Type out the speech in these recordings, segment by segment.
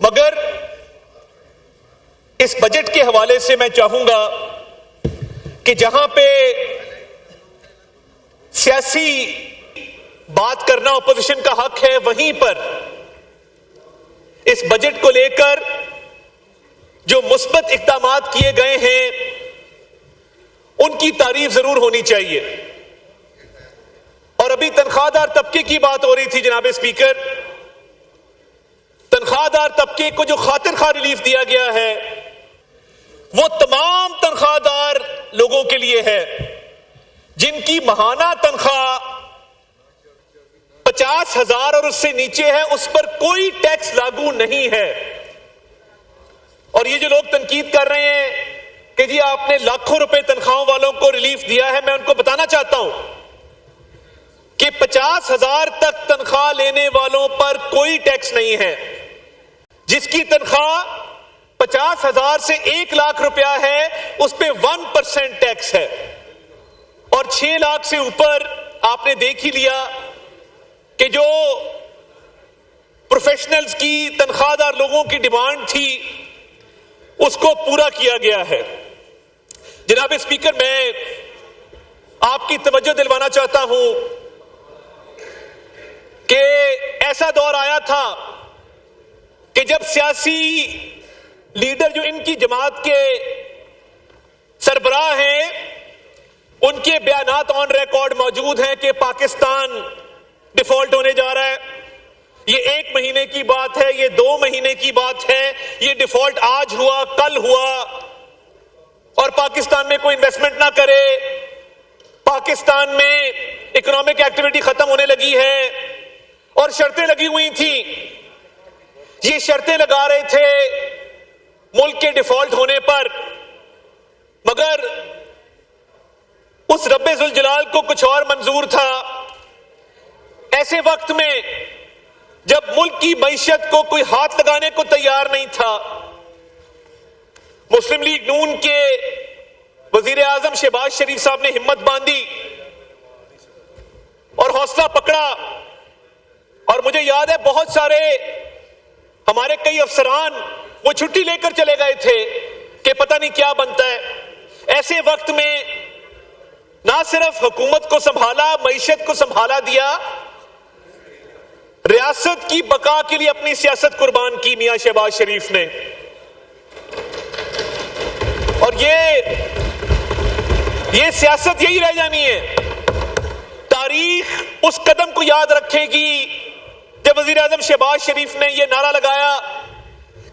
مگر اس بجٹ کے حوالے سے میں چاہوں گا کہ جہاں پہ سیاسی بات کرنا اپوزیشن کا حق ہے، وہیں پر اس بجٹ کو لے کر جو مثبت اقدامات کیے گئے ہیں ان کی تعریف ضرور ہونی چاہیے۔ اور ابھی تنخواہ دار طبقے کی بات ہو رہی تھی جناب اسپیکر، تنخواہ دار طبقے کو جو خاطر خواہ ریلیف دیا گیا ہے وہ تمام تنخواہ دار لوگوں کے لیے ہے جن کی ماہانہ تنخواہ 50,000 اور اس سے نیچے ہے، اس پر کوئی ٹیکس لاگو نہیں ہے۔ اور یہ جو لوگ تنقید کر رہے ہیں کہ جی آپ نے لاکھوں روپے تنخواہوں والوں کو ریلیف دیا ہے، میں ان کو بتانا چاہتا ہوں کہ 50,000 تک تنخواہ لینے والوں پر کوئی ٹیکس نہیں ہے۔ جس کی تنخواہ 50,000 سے 1 لاکھ روپیہ ہے اس پہ 1% ٹیکس ہے، اور 6 لاکھ سے اوپر آپ نے دیکھ ہی لیا کہ جو پروفیشنلز کی تنخواہ دار لوگوں کی ڈیمانڈ تھی اس کو پورا کیا گیا ہے۔ جناب اسپیکر، میں آپ کی توجہ دلوانا چاہتا ہوں کہ ایسا دور آیا تھا کہ جب سیاسی لیڈر جو ان کی جماعت کے سربراہ ہیں ان کے بیانات آن ریکارڈ موجود ہیں کہ پاکستان ڈیفالٹ ہونے جا رہا ہے، یہ 1 مہینے کی بات ہے، یہ 2 مہینے کی بات ہے، یہ ڈیفالٹ آج ہوا کل ہوا، اور پاکستان میں کوئی انویسٹمنٹ نہ کرے، پاکستان میں اکنامک ایکٹیویٹی ختم ہونے لگی ہے، اور شرطیں لگی ہوئی تھیں۔ یہ شرطیں لگا رہے تھے ملک کے ڈیفالٹ ہونے پر، مگر اس رب ذوالجلال کو کچھ اور منظور تھا۔ ایسے وقت میں جب ملک کی معیشت کو کوئی ہاتھ لگانے کو تیار نہیں تھا، مسلم لیگ نون کے وزیر اعظم شہباز شریف صاحب نے ہمت باندھی اور حوصلہ پکڑا، اور مجھے یاد ہے بہت سارے ہمارے کئی افسران وہ چھٹی لے کر چلے گئے تھے کہ پتہ نہیں کیا بنتا ہے۔ ایسے وقت میں نہ صرف حکومت کو سنبھالا، معیشت کو سنبھالا دیا، ریاست کی بقا کے لیے اپنی سیاست قربان کی میاں شہباز شریف نے۔ اور یہ سیاست یہی رہ جانی ہے۔ تاریخ اس قدم کو یاد رکھے گی جب وزیر اعظم شہباز شریف نے یہ نعرہ لگایا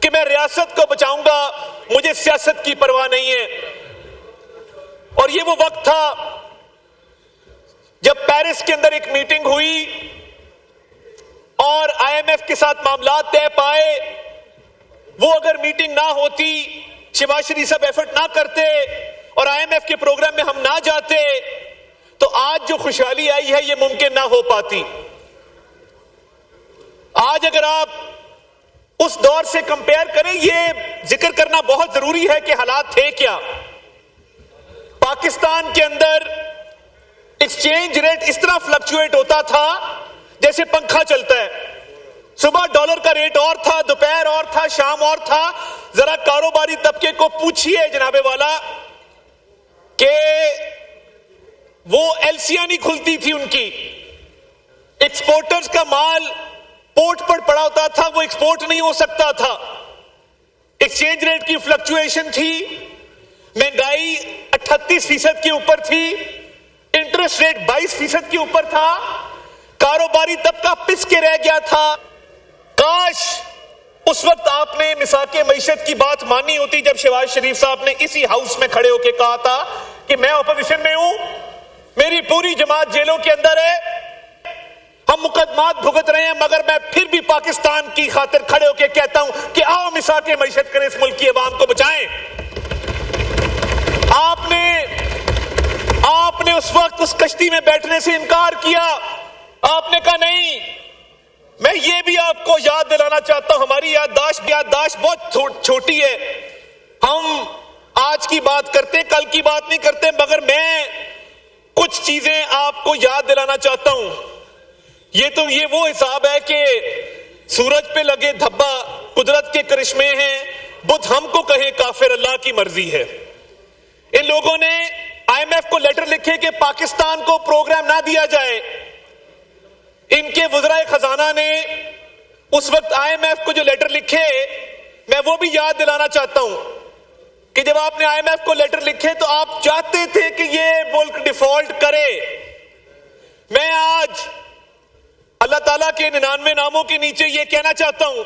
کہ میں ریاست کو بچاؤں گا، مجھے سیاست کی پرواہ نہیں ہے۔ اور یہ وہ وقت تھا جب پیرس کے اندر ایک میٹنگ ہوئی اور آئی ایم ایف کے ساتھ معاملات طے پائے۔ وہ اگر میٹنگ نہ ہوتی، شہباز شریف صاحب ایفرٹ نہ کرتے اور آئی ایم ایف کے پروگرام میں ہم نہ جاتے تو آج جو خوشحالی آئی ہے یہ ممکن نہ ہو پاتی۔ آج اگر آپ اس دور سے کمپیئر کریں، یہ ذکر کرنا بہت ضروری ہے کہ حالات تھے کیا۔ پاکستان کے اندر ایکسچینج ریٹ اس طرح فلکچویٹ ہوتا تھا جیسے پنکھا چلتا ہے۔ صبح ڈالر کا ریٹ اور تھا، دوپہر اور تھا، شام اور تھا۔ ذرا کاروباری طبقے کو پوچھئے جناب والا کہ وہ ایلسیاں نہیں کھلتی تھی ان کی، ایکسپورٹرز کا مال پورٹ پر پڑا ہوتا تھا، وہ ایکسپورٹ نہیں ہو سکتا تھا۔ ایکسچینج ریٹ کی فلکچویشن تھی، مہنگائی 38% کے اوپر تھی، انٹرسٹ ریٹ 22% کے اوپر تھا، کاروباری طبقہ پس کے رہ گیا تھا۔ کاش اس وقت آپ نے مساق معیشت کی بات مانی ہوتی جب شہباز شریف صاحب نے اسی ہاؤس میں کھڑے ہو کے کہا تھا کہ میں اپوزیشن میں ہوں، میری پوری جماعت جیلوں کے اندر ہے، ہم مقدمات بھگت رہے ہیں، مگر میں پھر بھی پاکستان کی خاطر کھڑے ہو کے کہتا ہوں کہ آؤ مساق معیشت کریں، اس ملک کی عوام کو بچائیں۔ آپ نے اس وقت اس کشتی میں بیٹھنے سے انکار کیا۔ آپ نے کہا نہیں۔ میں یہ بھی آپ کو یاد دلانا چاہتا ہوں، ہماری یادداشت بہت چھوٹی ہے، ہم آج کی بات کرتے کل کی بات نہیں کرتے، مگر میں کچھ چیزیں آپ کو یاد دلانا چاہتا ہوں۔ یہ وہ حساب ہے کہ سورج پہ لگے دھبا قدرت کے کرشمے ہیں، بدھ ہم کو کہیں کافر اللہ کی مرضی ہے۔ ان لوگوں نے آئی ایم ایف کو لیٹر لکھے کہ پاکستان کو پروگرام نہ دیا جائے۔ ان کے وزرائے خزانہ نے اس وقت آئی ایم ایف کو جو لیٹر لکھے، میں وہ بھی یاد دلانا چاہتا ہوں کہ جب آپ نے آئی ایم ایف کو لیٹر لکھے تو آپ چاہتے تھے کہ یہ ملک ڈیفالٹ کرے۔ میں آج اللہ تعالیٰ کے 99 ناموں کے نیچے یہ کہنا چاہتا ہوں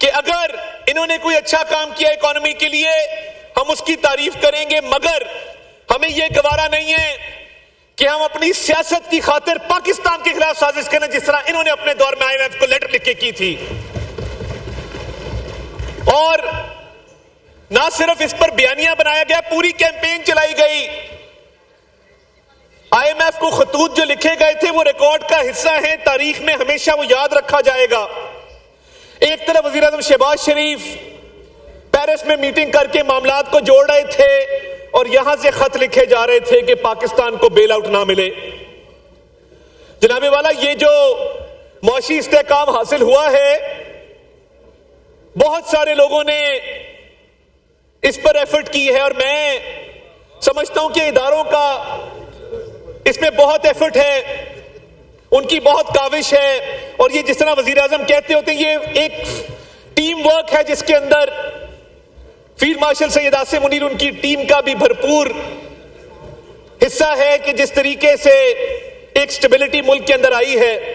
کہ اگر انہوں نے کوئی اچھا کام کیا اکانومی کے لیے ہم اس کی تعریف کریں گے، مگر ہمیں یہ گوارا نہیں ہے کہ ہم اپنی سیاست کی خاطر پاکستان کے خلاف سازش کریں، جس طرح انہوں نے اپنے دور میں آئی ایم ایف کو لیٹر لکھ کے کی تھی۔ اور نہ صرف اس پر بیانیہ بنایا گیا، پوری کیمپین چلائی گئی۔ آئی ایم ایف کو خطوط جو لکھے گئے تھے وہ ریکارڈ کا حصہ ہیں، تاریخ میں ہمیشہ وہ یاد رکھا جائے گا۔ ایک طرف وزیر اعظم شہباز شریف پیرس میں میٹنگ کر کے معاملات کو جوڑ رہے تھے اور یہاں سے خط لکھے جا رہے تھے کہ پاکستان کو بیل آؤٹ نہ ملے۔ جناب والا، یہ جو معاشی استحکام حاصل ہوا ہے، بہت سارے لوگوں نے اس پر ایفرٹ کی ہے، اور میں سمجھتا ہوں کہ اداروں کا اس میں بہت ایفرٹ ہے، ان کی بہت کاوش ہے، اور یہ جس طرح وزیر اعظم کہتے ہوتے ہیں یہ ایک ٹیم ورک ہے جس کے اندر فیلڈ مارشل سید عاصم منیر ان کی ٹیم کا بھی بھرپور حصہ ہے کہ جس طریقے سے ایک سٹیبلٹی ملک کے اندر آئی ہے۔